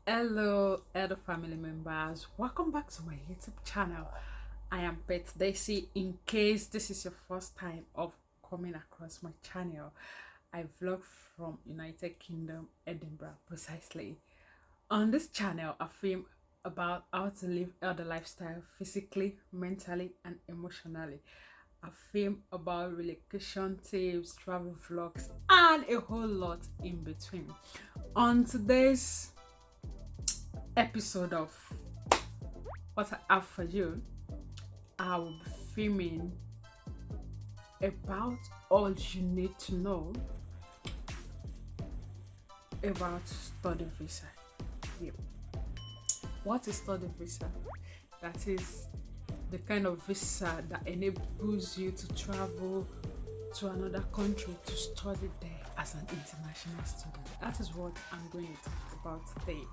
Hello, family members. Welcome back to my YouTube channel. I am Pet Daisy. In case this is your first time of coming across my channel, I vlog from United Kingdom, Edinburgh, precisely. On this channel, I film about how to live the lifestyle physically, mentally, and emotionally. I film about relocation tips, travel vlogs, and a whole lot in between. On today's episode of what I have for you, I will be filming about all you need to know about study visa. Yeah. What is study visa? That is the kind of visa that enables you to travel to another country to study there as an international student. That is what I'm going to talk about today.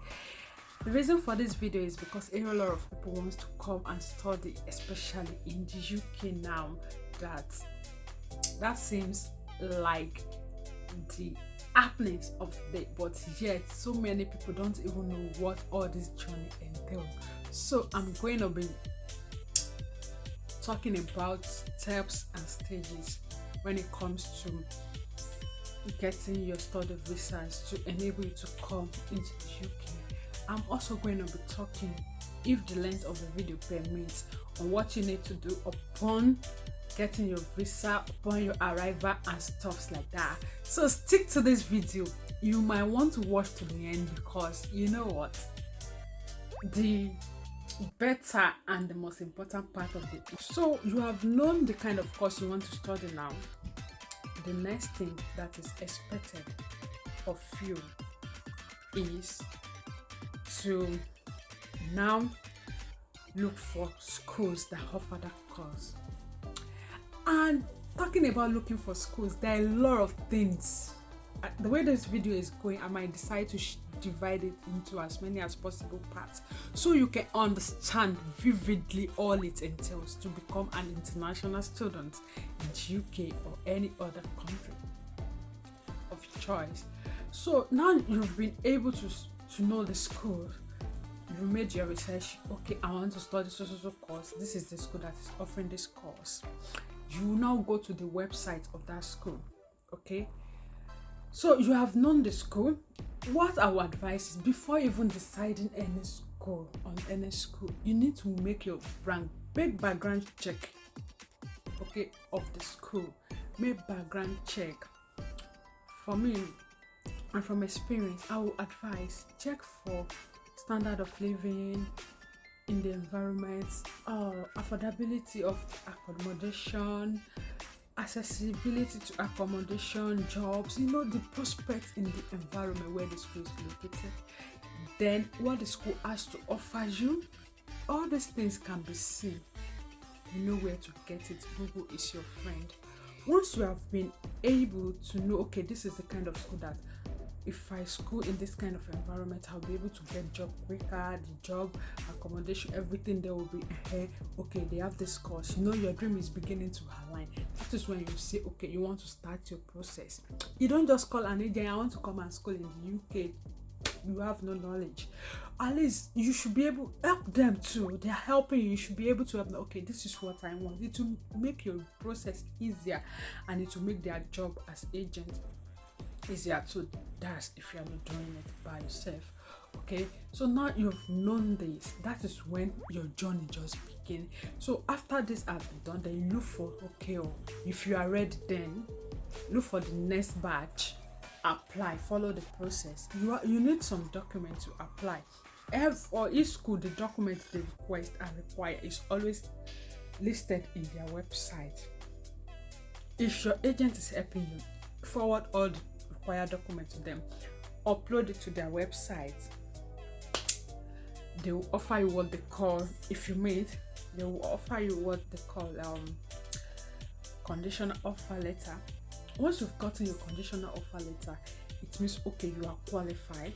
The reason for this video is because a lot of people want to come and study, especially in the UK now. That seems like the happenings of the day, but yet so many people don't even know what all this journey entails. So I'm going to be talking about steps and stages when it comes to getting your study visas to enable you to come into the UK. I'm also going to be talking, if the length of the video permits, on what you need to do upon getting your visa, upon your arrival and stuff like that. So stick to this video. You might want to watch to the end because you know what? The better and the most important part of it. So you have known the kind of course you want to study now. The next thing that is expected of you is to now look for schools that offer that course. And talking about looking for schools, there are a lot of things. The way this video is going, I might decide to divide it into as many as possible parts so you can understand vividly all it entails to become an international student in the UK or any other country of your choice. So now you've been able to know the school, you made your research. Okay, I want to study so course. This is the school that is offering this course. You now go to the website of that school. Okay, so you have known the school. What I would advise is, before even deciding any school on any school, you need to make your big background check, okay, of the school. Make background check. For me, and from experience, I will advise check for standard of living in the environment, affordability of accommodation, accessibility to accommodation, jobs, the prospects in the environment where the school is located, then what the school has to offer you. All these things can be seen. You know where to get it. Google is your friend. Once you have been able to know, okay, this is the kind of school that if I school in this kind of environment, I'll be able to get job quicker, the job, accommodation, everything there will be here. Okay, they have this course. Your dream is beginning to align. That is when you say, okay, you want to start your process. You don't just call an agent, I want to come and school in the UK. You have no knowledge. At least you should be able to help them too. They are helping you. You should be able to help them. Okay, this is what I want. It will make your process easier and it will make their job as agent easier too. That's if you are not doing it by yourself. Okay, so now you've known this, that is when your journey just begins. So after this has been done, then you look for, okay, if you are ready, then look for the next batch, apply, follow the process. You need some document to apply. For each school, the documents they request and require is always listed in their website. If your agent is helping you, forward all the required documents to them, upload it to their website. They will offer you what they call, if you meet, they will offer you what they call conditional offer letter. Once you've gotten your conditional offer letter, it means, okay, you are qualified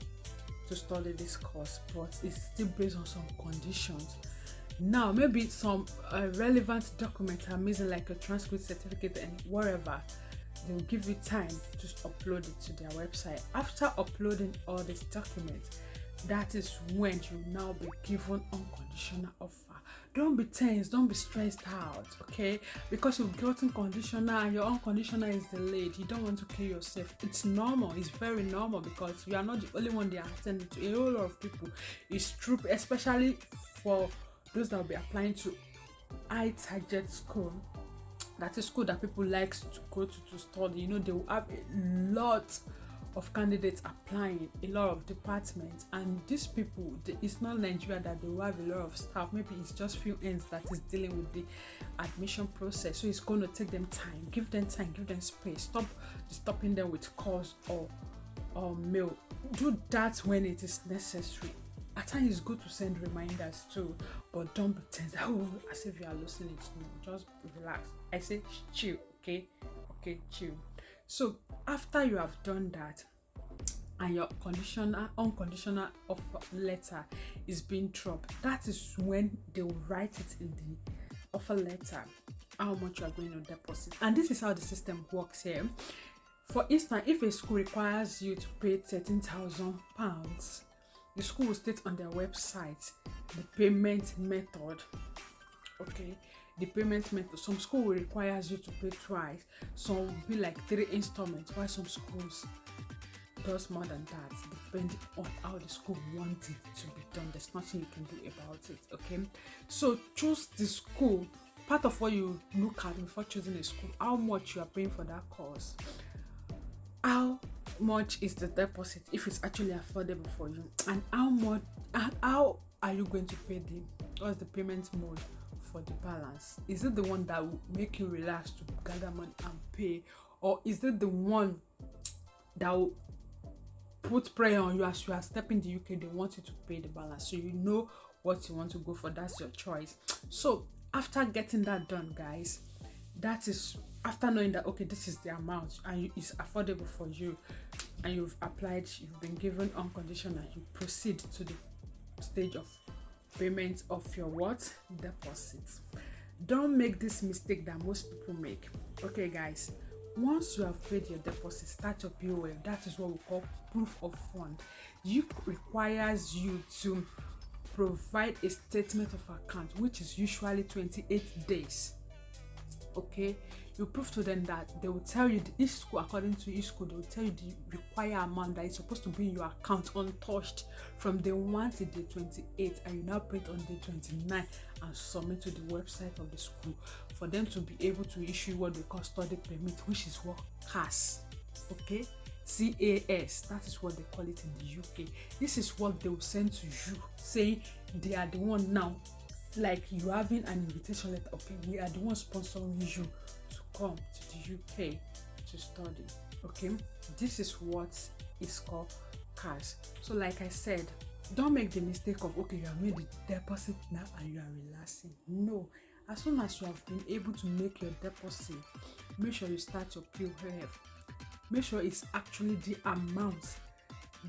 to study this course, but it's still based on some conditions. Now, maybe some relevant documents are missing, like a transcript, certificate, and whatever. They will give you time to upload it to their website. After uploading all these documents, that is when you now be given unconditional offer. Don't be tense, don't be stressed out, okay? Because you've gotten conditional and your unconditional is delayed. You don't want to kill yourself. It's normal, it's very normal, because you are not the only one they are attending to. A whole lot of people. It's true, especially for those that will be applying to high target school. That is school that people like to go to study. You know, they will have a lot of candidates applying, a lot of departments, and these people, it's not Nigeria that they will have a lot of staff. Maybe it's just few ends that is dealing with the admission process, so it's going to take them time. Give them time, give them space. Stop stopping them with calls or mail. Do that when it is necessary. At times it's good to send reminders too, but don't pretend as if you are losing it. No, just relax. I say chill, okay, chill. So after you have done that and your unconditional offer letter is being dropped, that is when they will write it in the offer letter how much you are going to deposit. And this is how the system works here. For instance, if a school requires you to pay £13,000, the school will state on their website the payment method. Okay, the payment method. Some school will require you to pay twice. Some will be like 3 installments, while some schools does more than that, depending on how the school wants it to be done. There's nothing you can do about it. Okay, so choose the school. Part of what you look at before choosing a school, how much you are paying for that course, how much is the deposit if it's actually affordable for you, and how are you going to pay what's the payment mode for the balance. Is it the one that will make you relax to gather money and pay, or is it the one that will put pressure on you as you are stepping the UK? They want you to pay the balance, so you know what you want to go for. That's your choice. So after getting that done, guys, that is after knowing that okay, this is the amount and it's affordable for you, and you've applied, you've been given unconditional, you proceed to the stage of payment of your deposit. Don't make this mistake that most people make. Okay guys, once you have paid your deposit, start your POF. That is what we call proof of fund. It requires you to provide a statement of account, which is usually 28 days. Okay, you prove to them that they will tell you each school, according to each school, they will tell you the required amount that is supposed to be in your account untouched from day 1 to day 28, and you now pay it on day 29 and submit to the website of the school for them to be able to issue what they call study permit, which is what CAS. Okay, CAS, that is what they call it in the UK. This is what they will send to you, saying they are the one now, like you having an invitation letter. Okay, we are the one sponsoring you to come to the UK to study. Okay, this is what is called cash. So like I said, don't make the mistake of okay, you have made the deposit now and you are relaxing. No, as soon as you have been able to make your deposit, make sure you start your POF. Make sure it's actually the amount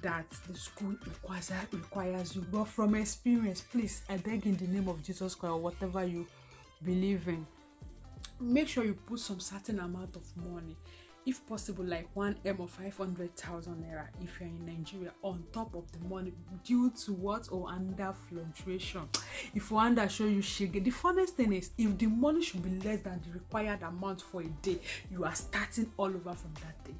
that the school requires you. But from experience, please, I beg in the name of Jesus Christ, or whatever you believe in, make sure you put some certain amount of money, if possible like 1M or 500,000 naira if you're in Nigeria, on top of the money, due to what or under fluctuation. If Rwanda show you shege, the funniest thing is if the money should be less than the required amount for a day, you are starting all over from that day.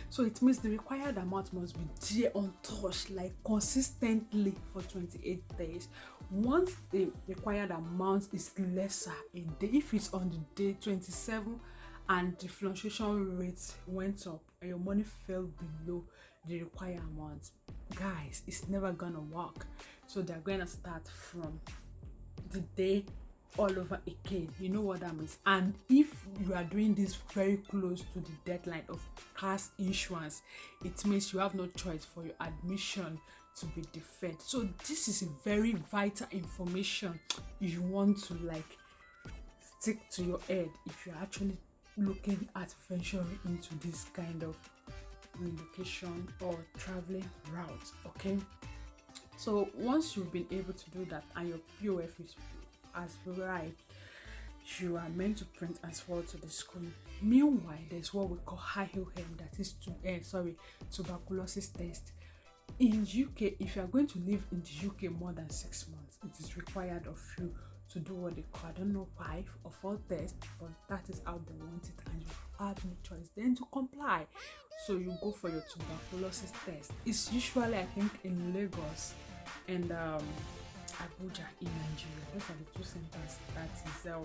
So it means the required amount must be there untouched, like consistently for 28 days. Once the required amount is lesser a day, if it's on the day 27 and the fluctuation rate went up and your money fell below the required amount, guys, it's never gonna work. So they're gonna start from the day all over again. You know what that means. And if you are doing this very close to the deadline of class issuance, it means you have no choice for your admission to be deferred. So this is a very vital information you want to like stick to your head if you're actually looking at venturing into this kind of relocation or traveling route. Okay, so once you've been able to do that and your POF is as right, you are meant to print as forward to the school. Meanwhile, there's what we call high heel hem, that is tuberculosis test. in UK, if you are going to live in the UK more than 6 months, it is required of you to do what they call, I don't know, 5 or 4 tests, but that is how they want it, and you have no choice then to comply. So you go for your tuberculosis test. It's usually, I think, in Lagos and Abuja in Nigeria. Those are the two centers that is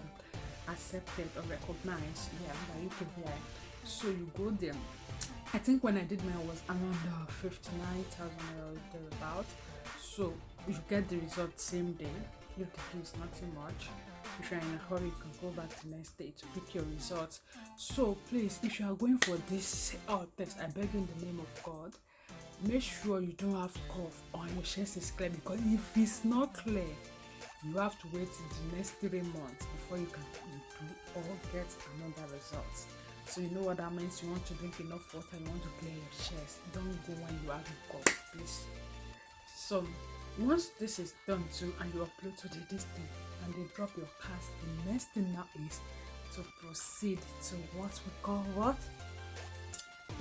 accepted or recognized by UKVI. So you go there. I think when I did mine, I was around 59,000 or thereabout. So you get the result same day. Your degree is not too much. If you're in a hurry, you can go back the next day to pick your results. So please, if you are going for this test, I beg in the name of God, make sure you don't have cough or your chest is clear, because if it's not clear, you have to wait till the next 3 months before you can do or get another result. So you know what that means. You want to drink enough water, you want to clear your chest. Don't go when you have a cough, please. So once this is done too, and you upload to this thing and they drop your cast, the next thing now is to proceed to what we call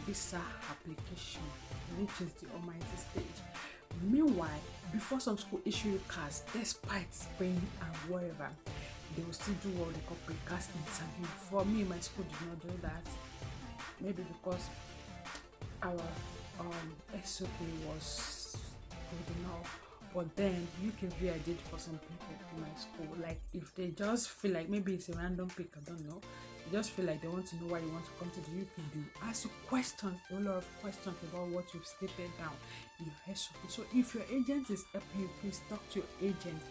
visa application, which is the almighty stage. Meanwhile, before some school issue you cast, despite Spain and wherever, they will still do what they call pre-cast interview. For me, my school did not do that. Maybe because our SOP was good enough. But then UKVI did for some people in my school. Like if they just feel like maybe it's a random pick, I don't know. They just feel like they want to know why you want to come to the UK. They will ask you questions, a lot of questions about what you've stated down in your SOP. So if your agent is helping you, please talk to your agent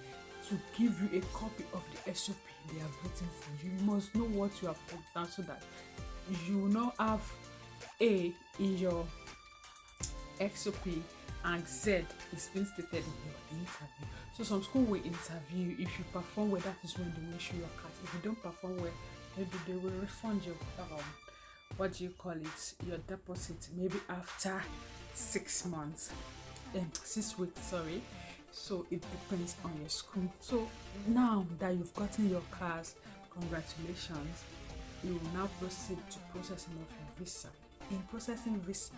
to give you a copy of the SOP they are waiting for you. You must know what you have put down so that you will not have A in your SOP and Z is being stated in your interview. So some school will interview you. If you perform well, that is when they will issue your card. If you don't perform well, maybe they will refund your your deposit, maybe after 6 months, 6 weeks, sorry. So it depends on your school. So now that you've gotten your cards, congratulations. You will now proceed to processing of your visa. In processing visa,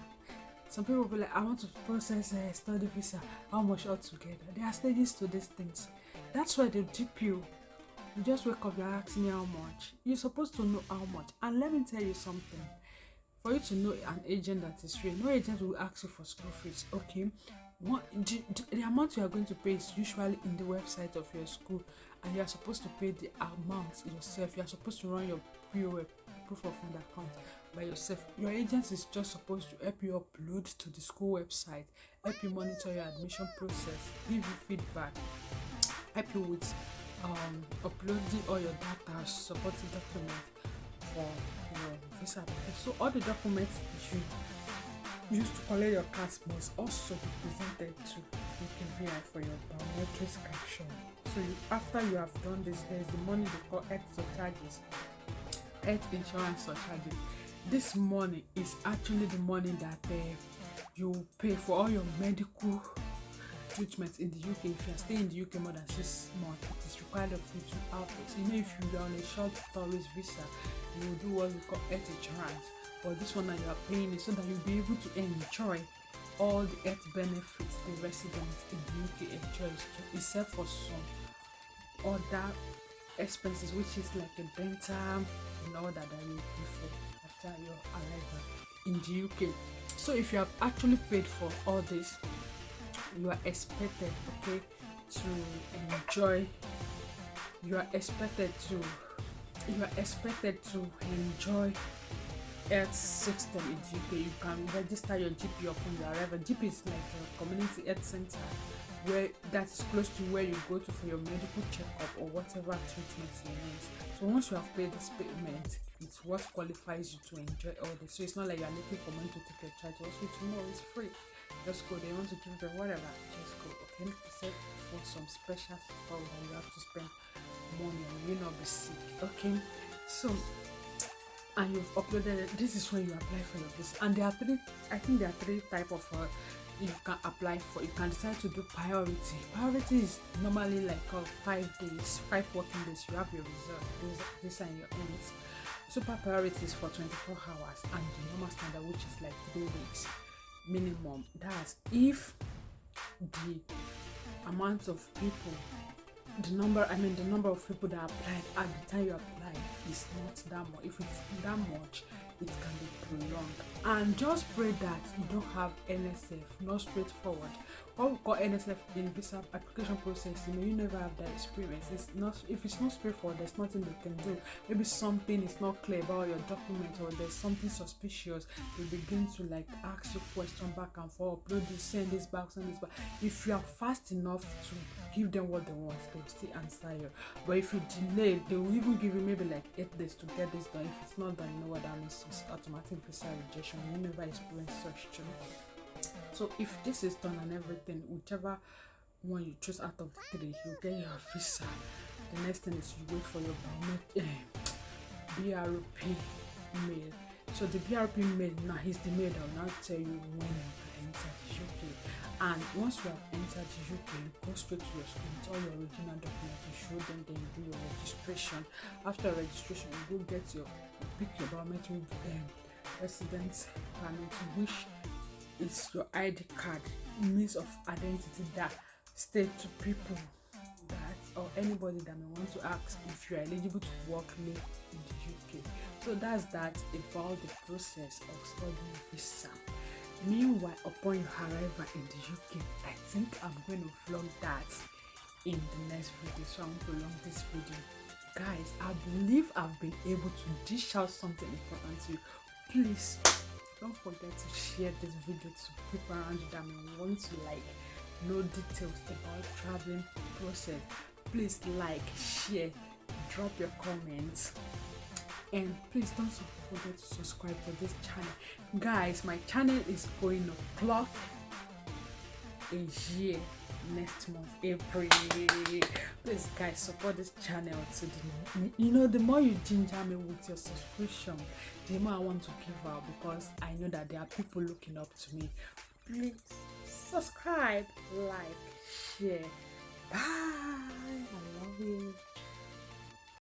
some people will be like, I want to process a study visa. How much altogether? There are stages to these things. That's why they dip you. You just wake up, you're asking me how much. You're supposed to know how much. And let me tell you something. For you to know an agent that is real, no agent will ask you for school fees, okay? The amount you are going to pay is usually in the website of your school, and you are supposed to pay the amount yourself. You are supposed to run your POF, proof of fund account, by yourself. Your agent is just supposed to help you upload to the school website, help you monitor your admission process, give you feedback, help you with uploading all your data, supporting documents for your visa application. So all the documents you use to collect your cards must also be presented to UKVI for your biometric caption. So after you have done this, there is the money they call health surcharges, health insurance surcharges. This money is actually the money that you pay for all your medical treatments in the UK. If you are staying in the UK more than 6 months, it is required of you to have it. You know, if you are on a short tourist visa, you will do what we call health insurance. But this one that you are paying is so that you'll be able to enjoy all the health benefits the residents in the UK enjoys too, except for some other expenses, which is like a dental and all that you pay for after your arrival in the UK. So if you have actually paid for all this, you are expected, okay, to enjoy. You are expected to enjoy health system in the UK. You can register your GP upon your arrival. GP is like a community health center where that is close to where you go to for your medical checkup or whatever treatment you need. So once you have paid this payment, it's what qualifies you to enjoy all this. So it's not like you're looking for money to take your child to hospital. No, it's free. Just go. They want to give them whatever. Just go. Okay, except for some special stuff that you have to spend money on. You not be sick. Okay, so and you've uploaded it. This is when you apply for your visa. And there are three. I think there are 3 type of you can apply for. You can decide to do priority. Priority is normally like 5 days, 5 working days. You have your visa in your hands. Super priority is for 24 hours, and the normal standard, which is like 3 weeks minimum. That's if the amount of people, the number of people that applied at the time you applied is not that much. If it's that much, it can be prolonged. And just pray that you don't have NSF, not straightforward. What we call NSF in visa application process, you never have that experience. It's not, if it's not straightforward, there's nothing they can do. Maybe something is not clear about your document, or there's something suspicious. They begin to like ask you questions back and forth, upload this, send this back, send this back. If you are fast enough to give them what they want, they will still answer you. But if you delay, they will even give you maybe like 8 days to get this done. If it's not done, you know what that means? It's automatic visa rejection. You never experience such too. So if this is done and everything, whichever one you choose out of the 3, you get your visa. The next thing is you wait for your BRP mail. So the BRP mail, now he's the mail that will now tell you when you can enter the UK. And once you have entered the UK, you go straight to your school with all your original documents. You show them, then you do your registration. After registration, you go get your pick your biometric residence permit, which is your ID card, means of identity that state to people that, or anybody that may want to ask if you are eligible to work live in the UK. So that's that about the process of studying visa. Meanwhile, upon your arrival in the UK, I think I'm going to vlog that in the next video, so I won't prolong this video. Guys, I believe I've been able to dish out something important to you. Please don't forget to share this video to people around you that may want to like know details about traveling process. Please like, share, drop your comments, and please don't forget to subscribe to this channel. Guys, my channel is going to clock a year next month, April. Please guys, support this channel to the more you ginger me with your subscription, the more I want to give out, because I know that there are people looking up to me. Please subscribe, like, share. Bye. I love you.